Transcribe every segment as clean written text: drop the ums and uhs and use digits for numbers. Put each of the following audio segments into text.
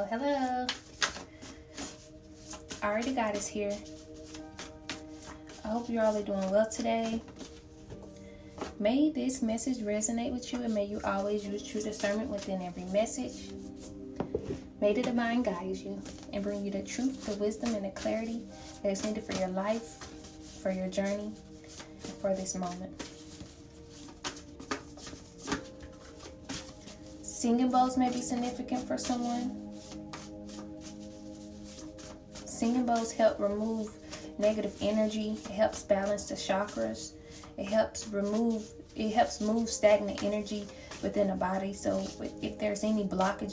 Hello. Alrighty, God is here. I hope you all are doing well today. May this message resonate with you, and may you always use true discernment within every message. May the divine guide you and bring you the truth, the wisdom, and the clarity that is needed for your life, for your journey, and for this moment. Singing bowls may be significant for someone. Singing bowls help remove negative energy. It helps balance the chakras. It helps move stagnant energy within the body. So if there's any blocking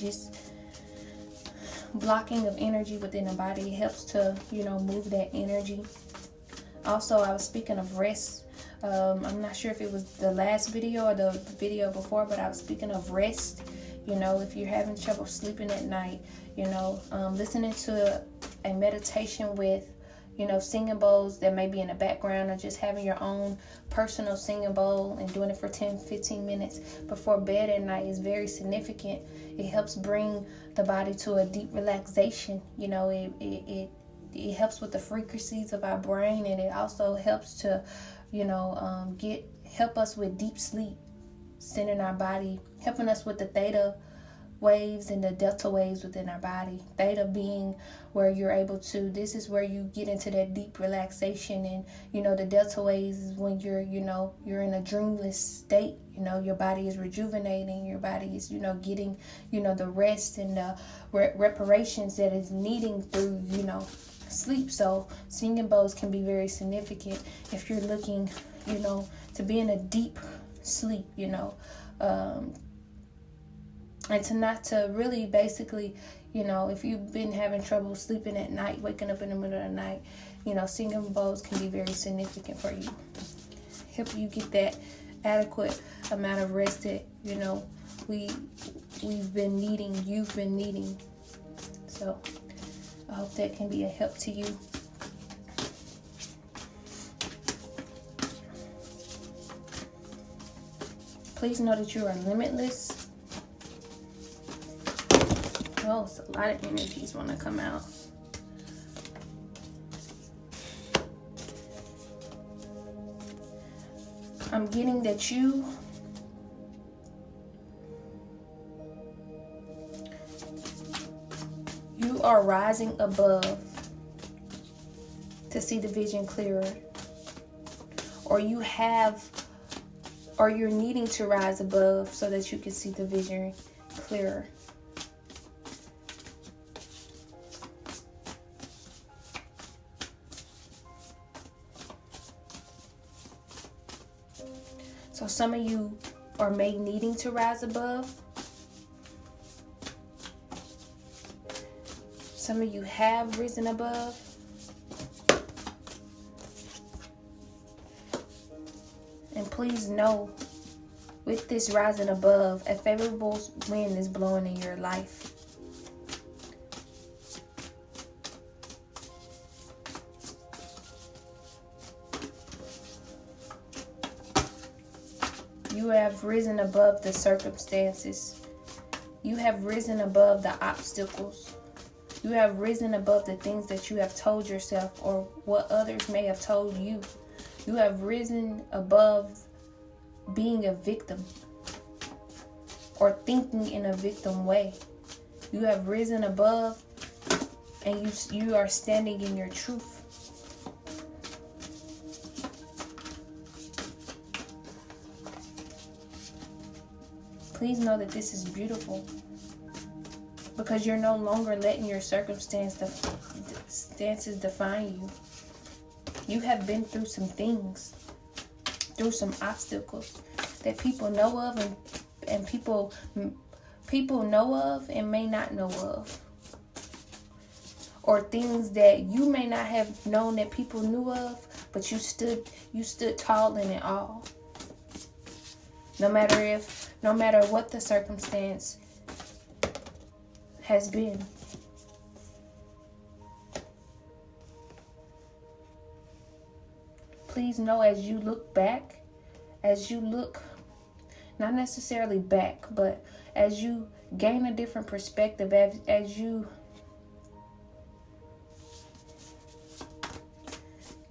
of energy within the body, it helps to, move that energy. Also, I was speaking of rest. I'm not sure if it was the last video or the video before, but I was speaking of rest. If you're having trouble sleeping at night, listening to a meditation with, singing bowls that may be in the background, or just having your own personal singing bowl and doing it for 10-15 minutes before bed at night is very significant. It helps bring the body to a deep relaxation. It helps with the frequencies of our brain, and it also helps to, help us with deep sleep, sending our body, helping us with the theta waves and the delta waves within our body. Theta being where you're able to, this is where you get into that deep relaxation, and the delta waves is when you're in a dreamless state. Your body is rejuvenating, your body is getting the rest and the reparations that is needing through sleep. So singing bowls can be very significant if you're looking to be in a deep sleep, and to really basically, if you've been having trouble sleeping at night, waking up in the middle of the night, singing bowls can be very significant for you. Help you get that adequate amount of rest that, you've been needing. So I hope that can be a help to you. Please know that you are limitless. Oh, it's a lot of energies want to come out. I'm getting that you are rising above to see the vision clearer, or you're needing to rise above so that you can see the vision clearer. So some of you are needing to rise above. Some of you have risen above. And please know, with this rising above, a favorable wind is blowing in your life. You have risen above the circumstances. You have risen above the obstacles. You have risen above the things that you have told yourself or what others may have told you. You have risen above being a victim or thinking in a victim way. You have risen above, and you are standing in your truth. Please know that this is beautiful, because you're no longer letting your circumstances define you. You have been through some things, through some obstacles that people know of and people know of and may not know of. Or things that you may not have known that people knew of, but you stood tall in it all. No matter what the circumstance has been. Please know, as you look back, not necessarily back, but as you gain a different perspective as you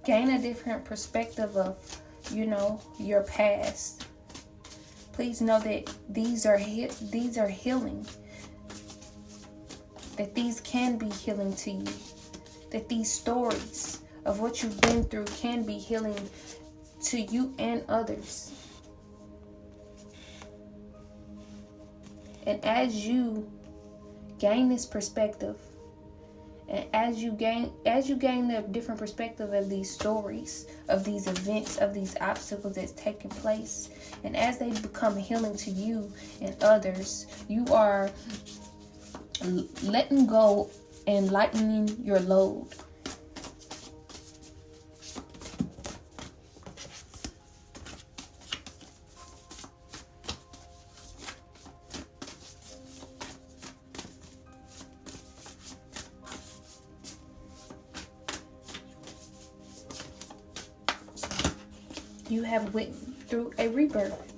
gain a different perspective of, you know, your past. Please know that these are healing. That these can be healing to you. That these stories of what you've been through can be healing to you and others. And as you gain this perspective, and as you gain the different perspective of these stories, of these events, of these obstacles that's taking place, and as they become healing to you and others, you are letting go and lightening your load. You have went through a rebirth.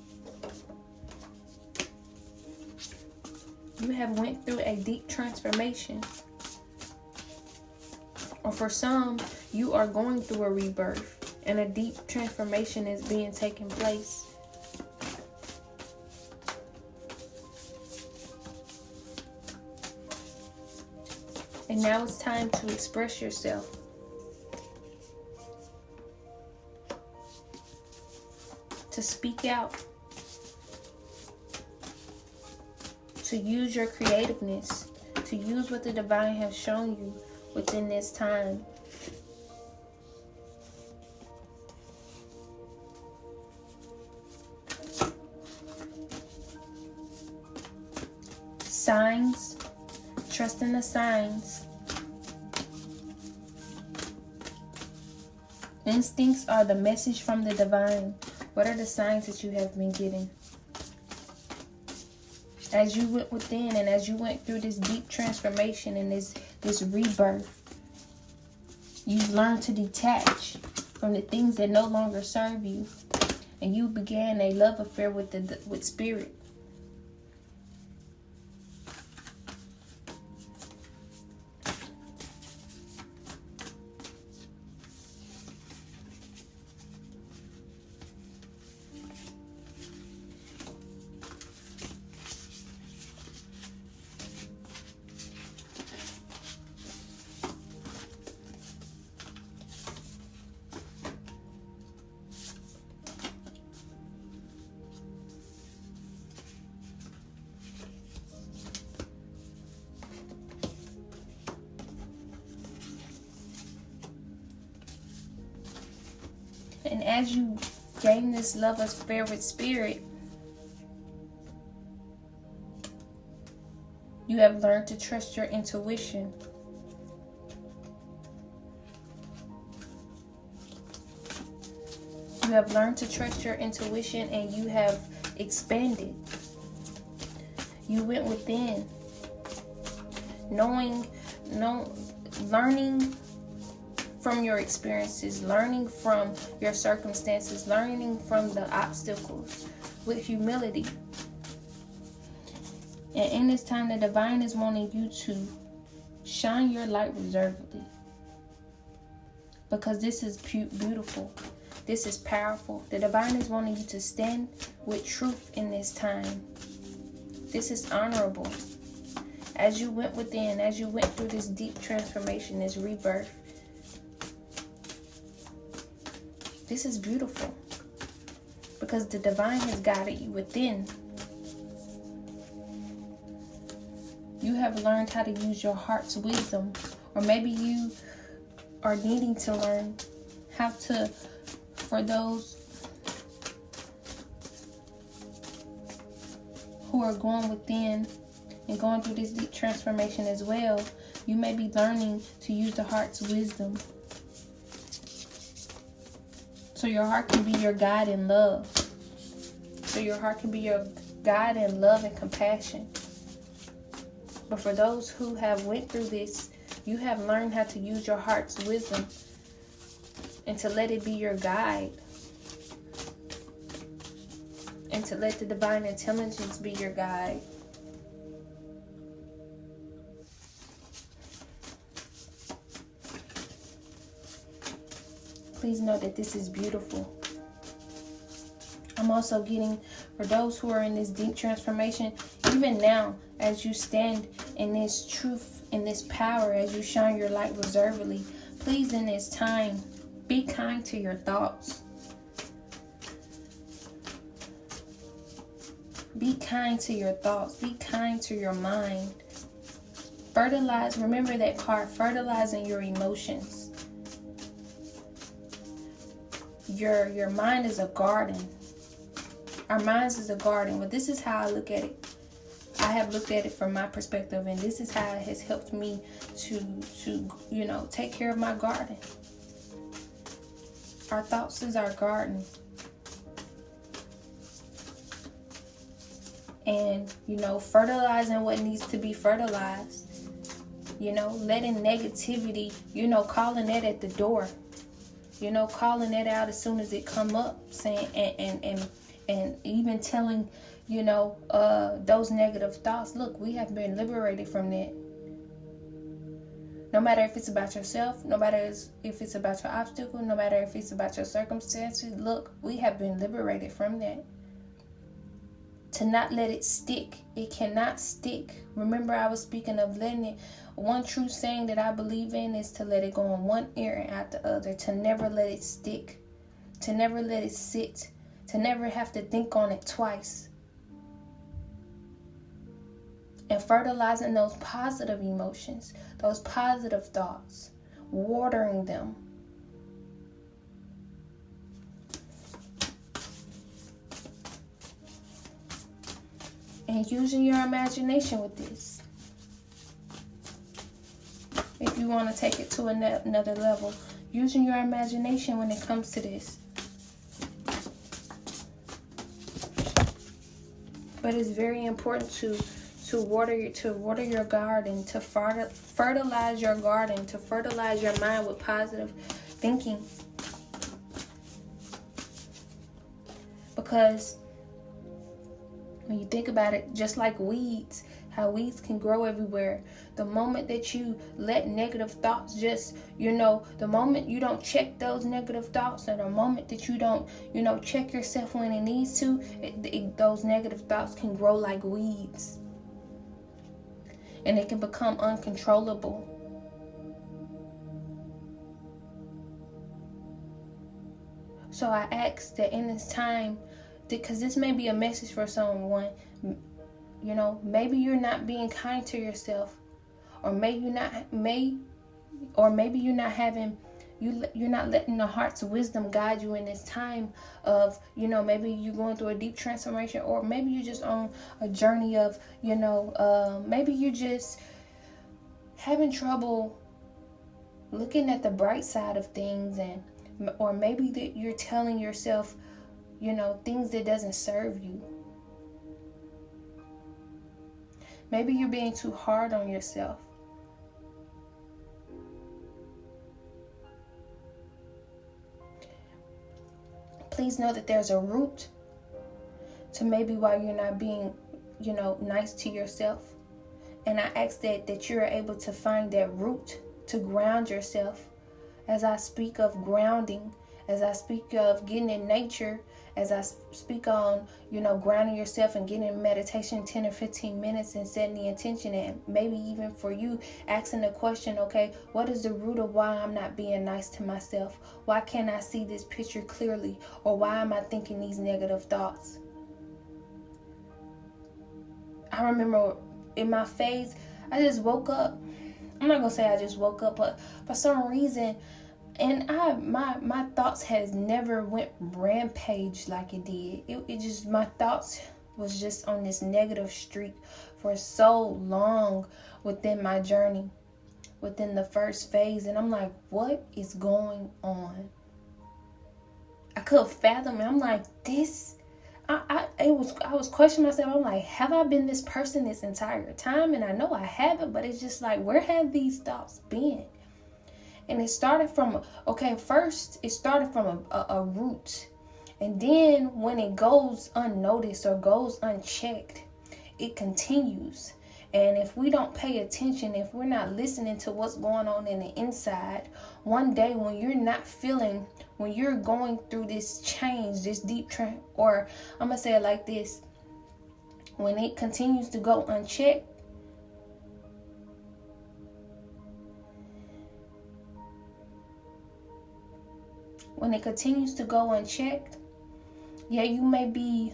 You have went through a deep transformation. Or for some, you are going through a rebirth and a deep transformation is being taken place. And now it's time to express yourself. To speak out, to use your creativeness, to use what the divine has shown you within this time. Signs, trust in the signs. Instincts are the message from the divine. What are the signs that you have been getting? As you went within and as you went through this deep transformation and this rebirth, you've learned to detach from the things that no longer serve you. And you began a love affair with spirit. And as you gain this love affair with spirit, you have learned to trust your intuition. You have learned to trust your intuition and you have expanded. You went within, learning from your experiences, learning from your circumstances, learning from the obstacles with humility. And in this time, the divine is wanting you to shine your light reservedly. Because this is beautiful. This is powerful. The divine is wanting you to stand with truth in this time. This is honorable. As you went within, as you went through this deep transformation, this rebirth, this is beautiful because the divine has guided you within. You have learned how to use your heart's wisdom, or maybe you are needing to learn how to, for those who are going within and going through this deep transformation as well, you may be learning to use the heart's wisdom. So your heart can be your guide in love. So your heart can be your guide in love and compassion. But for those who have went through this, you have learned how to use your heart's wisdom and to let it be your guide. And to let the divine intelligence be your guide. Please know that this is beautiful. I'm also getting, for those who are in this deep transformation, even now, as you stand in this truth, in this power, as you shine your light reservedly, please in this time, be kind to your thoughts. Be kind to your thoughts. Be kind to your mind. Fertilize, remember that card, fertilizing your emotions. Your mind is a garden. Our minds is a garden. But this is how I look at it. I have looked at it from my perspective, and this is how it has helped me to take care of my garden. Our thoughts is our garden. And, fertilizing what needs to be fertilized. Letting negativity, calling it at the door. Calling it out as soon as it come up, saying, and even telling, those negative thoughts, look, we have been liberated from that. No matter if it's about yourself, no matter if it's about your obstacle, no matter if it's about your circumstances, look, we have been liberated from that. To not let it stick. It cannot stick. Remember, I was speaking of letting it. One true saying that I believe in is to let it go in one ear and out the other. To never let it stick. To never let it sit. To never have to think on it twice. And fertilizing those positive emotions, those positive thoughts, watering them. And using your imagination with this. If you want to take it to another level, using your imagination when it comes to this. But it's very important to water your garden, to fertilize your garden, to fertilize your mind with positive thinking. Because when you think about it, just like weeds, how weeds can grow everywhere. The moment that you let negative thoughts just, the moment you don't check those negative thoughts, or the moment that you don't, check yourself when it needs to, those negative thoughts can grow like weeds. And it can become uncontrollable. So I ask that in this time, because this may be a message for someone, maybe you're not being kind to yourself, or maybe you're not letting the heart's wisdom guide you in this time of, maybe you're going through a deep transformation, or maybe you're just on a journey of, maybe you're just having trouble looking at the bright side of things, or maybe that you're telling yourself, things that doesn't serve you. Maybe you're being too hard on yourself. Please know that there's a root to maybe why you're not being, nice to yourself. And I ask that you're able to find that root to ground yourself. As I speak of grounding, as I speak of getting in nature, as I speak on, grounding yourself and getting in meditation 10 or 15 minutes and setting the intention, and maybe even for you asking the question, okay, what is the root of why I'm not being nice to myself? Why can't I see this picture clearly? Or why am I thinking these negative thoughts? I remember in my phase, I just woke up. I'm not going to say I just woke up, but for some reason, and my thoughts has never went rampage like it did. It just, my thoughts was just on this negative streak for so long within my journey, within the first phase. And I'm like, what is going on? I couldn't fathom it. I'm like, I was questioning myself. I'm like, have I been this person this entire time? And I know I haven't, but it's just like, where have these thoughts been? And it started from, first it started from a root. And then when it goes unnoticed or goes unchecked, it continues. And if we don't pay attention, if we're not listening to what's going on in the inside, one day when you're not feeling when you're going through this change, this deep trend, or I'm gonna say it like this, when it continues to go unchecked, yeah, you may be,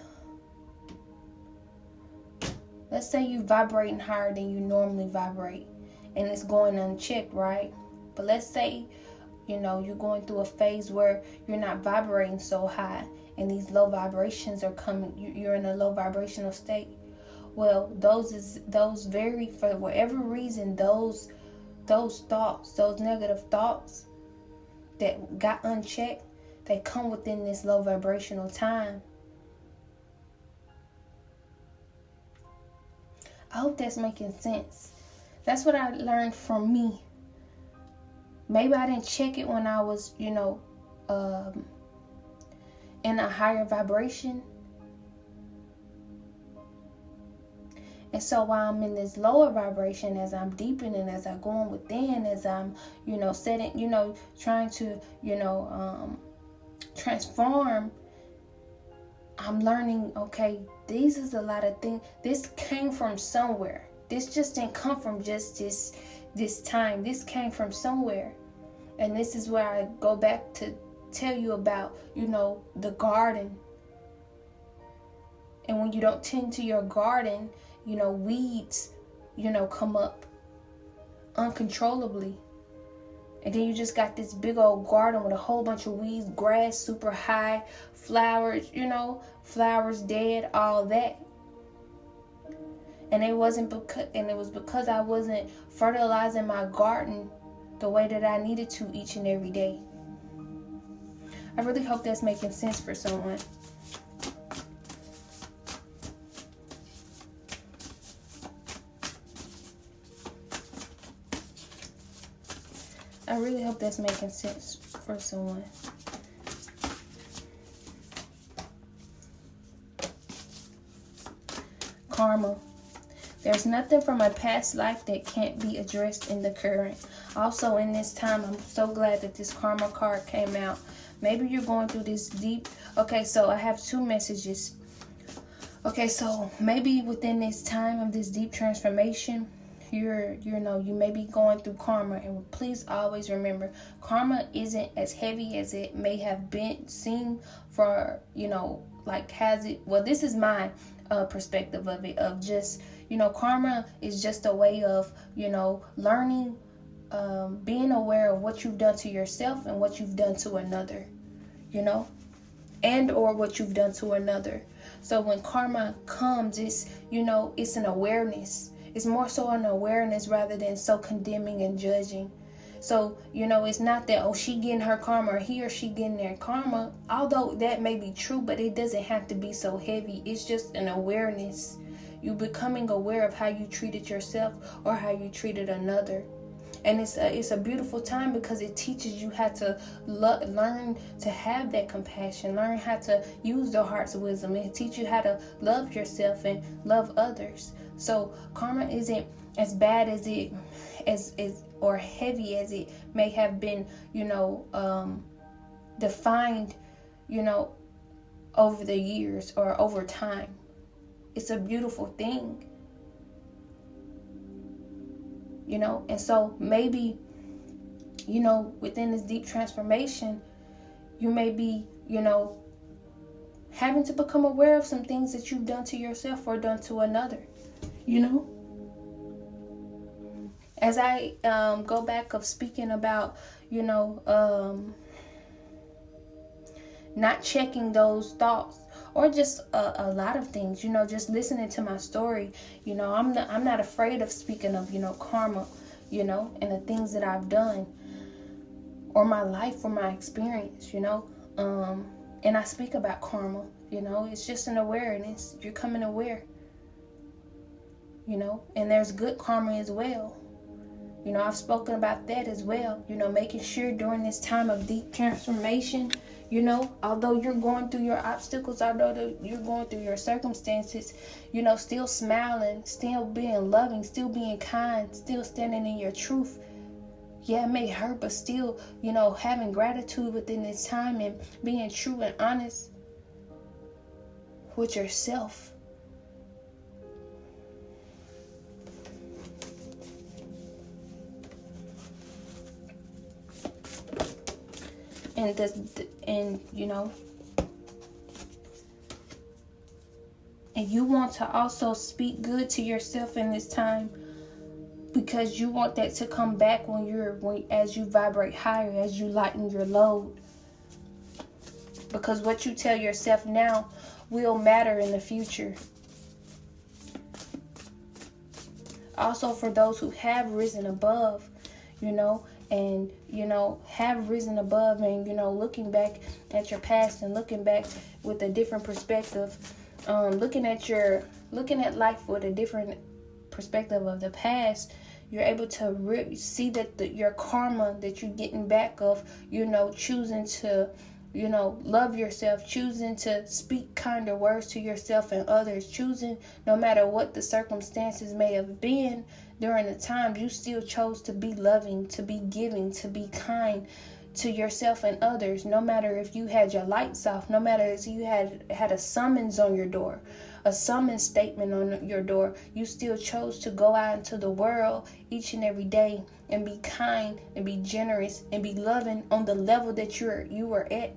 let's say you vibrating higher than you normally vibrate, and it's going unchecked, right? But let's say, you know, you're going through a phase where you're not vibrating so high, and these low vibrations are coming, you're in a low vibrational state. Well, those vary, for whatever reason, those thoughts, those negative thoughts that got unchecked, they come within this low vibrational time. I hope that's making sense. That's what I learned from me. Maybe I didn't check it when I was, you know, in a higher vibration. And so while I'm in this lower vibration, as I'm deepening, as I'm going within, as I'm, you know, setting, you know, trying to, you know, transform, I'm learning, okay, these is a lot of things. This came from somewhere. This just didn't come from just this time. This came from somewhere. And this is where I go back to tell you about, you know, the garden. And when you don't tend to your garden, you know, weeds, you know, come up uncontrollably. And then you just got this big old garden with a whole bunch of weeds, grass super high, flowers, you know, flowers dead, all that. And it was because I wasn't fertilizing my garden the way that I needed to each and every day. I really hope that's making sense for someone. I really hope that's making sense for someone. Karma. There's nothing from a past life that can't be addressed in the current. Also in this time, I'm so glad that this karma card came out. Maybe you're going through this deep. Okay, so I have two messages. Okay, so maybe within this time of this deep transformation, you may be going through karma. And please always remember, karma isn't as heavy as it may have been seen for, you know, like has it. Well, this is my perspective of it, of just, you know, karma is just a way of, you know, learning, being aware of what you've done to yourself and what you've done to another, you know, and or what you've done to another. So when karma comes, it's, you know, it's an awareness. It's more so an awareness rather than so condemning and judging. So, you know, it's not that, oh, she getting her karma or he or she getting their karma. Although that may be true, but it doesn't have to be so heavy. It's just an awareness. You becoming aware of how you treated yourself or how you treated another. And it's a beautiful time because it teaches you how to learn to have that compassion, learn how to use the heart's wisdom. It teaches you how to love yourself and love others. So karma isn't as bad as it or heavy as it may have been, you know, defined, you know, over the years or over time. It's a beautiful thing. You know, and so maybe, you know, within this deep transformation, you may be, you know, having to become aware of some things that you've done to yourself or done to another, you know. As I go back of speaking about, you know, not checking those thoughts, or just a lot of things, you know, just listening to my story, you know, I'm not afraid of speaking of, you know, karma, you know, and the things that I've done, or my life, or my experience, you know, and I speak about karma, you know, it's just an awareness. You're coming aware, you know, and there's good karma as well. You know, I've spoken about that as well, you know, making sure during this time of deep transformation, you know, although you're going through your obstacles, although you're going through your circumstances, you know, still smiling, still being loving, still being kind, still standing in your truth, Yeah, it may hurt, but still, you know, having gratitude within this time and being true and honest with yourself. And you know, and you want to also speak good to yourself in this time, because you want that to come back as you vibrate higher, as you lighten your load. Because what you tell yourself now will matter in the future. Also, for those who have risen above, you know, and, you know, have risen above and, you know, looking back at your past and looking back with a different perspective, looking at life with a different perspective of the past, you're able to see that your karma that you're getting back of, you know, choosing to, you know, love yourself, choosing to speak kinder words to yourself and others, choosing, no matter what the circumstances may have been during the time, you still chose to be loving, to be giving, to be kind to yourself and others. No matter if you had your lights off, no matter if you had a summons on your door, a summons statement on your door, you still chose to go out into the world each and every day and be kind and be generous and be loving on the level that you were at.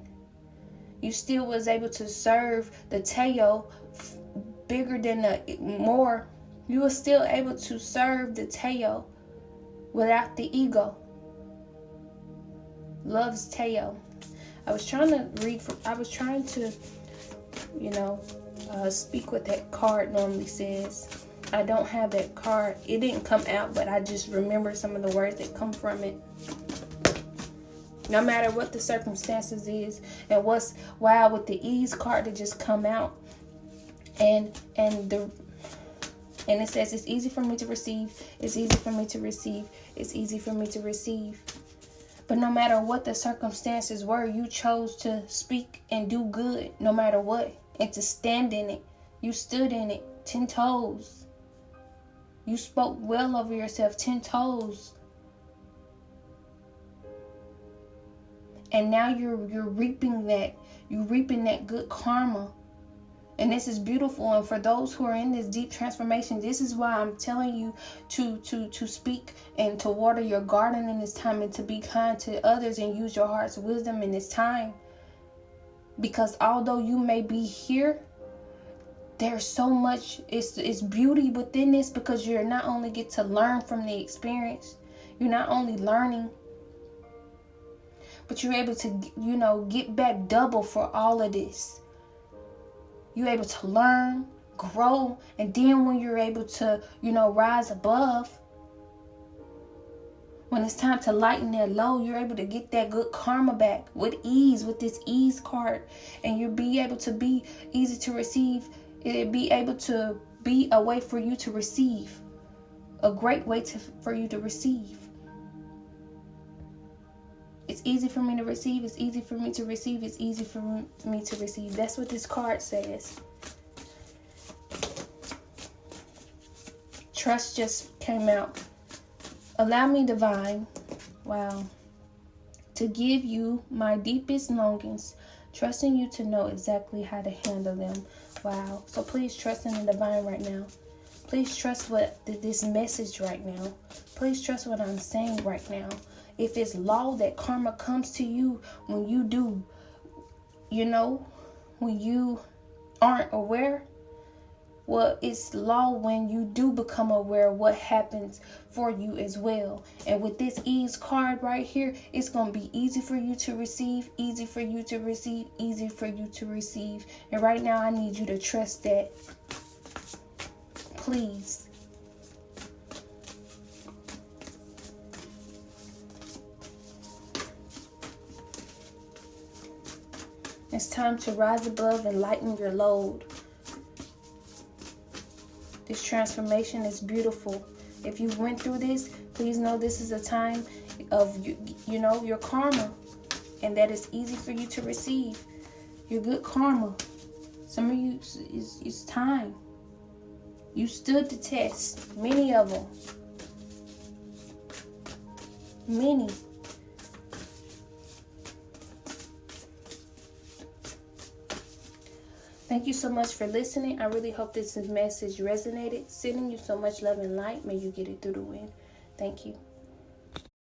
You still was able to serve the Teo bigger than more. You were still able to serve the Teo without the ego. Loves Teo. I was trying to, you know, speak what that card normally says. I don't have that card. It didn't come out, but I just remember some of the words that come from it. No matter what the circumstances is, and what's wild with the ease card that just come out, and it says it's easy for me to receive. It's easy for me to receive. It's easy for me to receive. But no matter what the circumstances were, you chose to speak and do good no matter what, and to stand in it. You stood in it 10 toes. You spoke well over yourself 10 toes. And now you're reaping that. You're reaping that good karma. And this is beautiful. And for those who are in this deep transformation, this is why I'm telling you to speak and to water your garden in this time, and to be kind to others and use your heart's wisdom in this time. Because although you may be here, there's so much, it's beauty within this, because you're not only get to learn from the experience, you're not only learning, but you're able to, you know, get back double for all of this. You're able to learn, grow, and then when you're able to, you know, rise above, when it's time to lighten that load, you're able to get that good karma back with ease, with this ease card. And you'll be able to be easy to receive. It'll be able to be a way for you to receive. A great way for you to receive. It's easy for me to receive. It's easy for me to receive. It's easy for me to receive. That's what this card says. Trust just came out. Allow me, divine, wow, to give you my deepest longings, trusting you to know exactly how to handle them. Wow. So please trust in the divine right now. Please trust this message right now. Please trust what I'm saying right now. If it's law that karma comes to you when you do, you know, when you aren't aware, well, it's law when you do become aware of what happens for you as well. And with this ease card right here, it's going to be easy for you to receive, easy for you to receive, easy for you to receive. And right now, I need you to trust that. Please. It's time to rise above and lighten your load. This transformation is beautiful. If you went through this, please know this is a time of, you know, your karma. And that it's easy for you to receive your good karma. Some of you, it's time. You stood the test. Many of them. Many. Thank you so much for listening. I really hope this message resonated. Sending you so much love and light. May you get it through the wind. Thank you.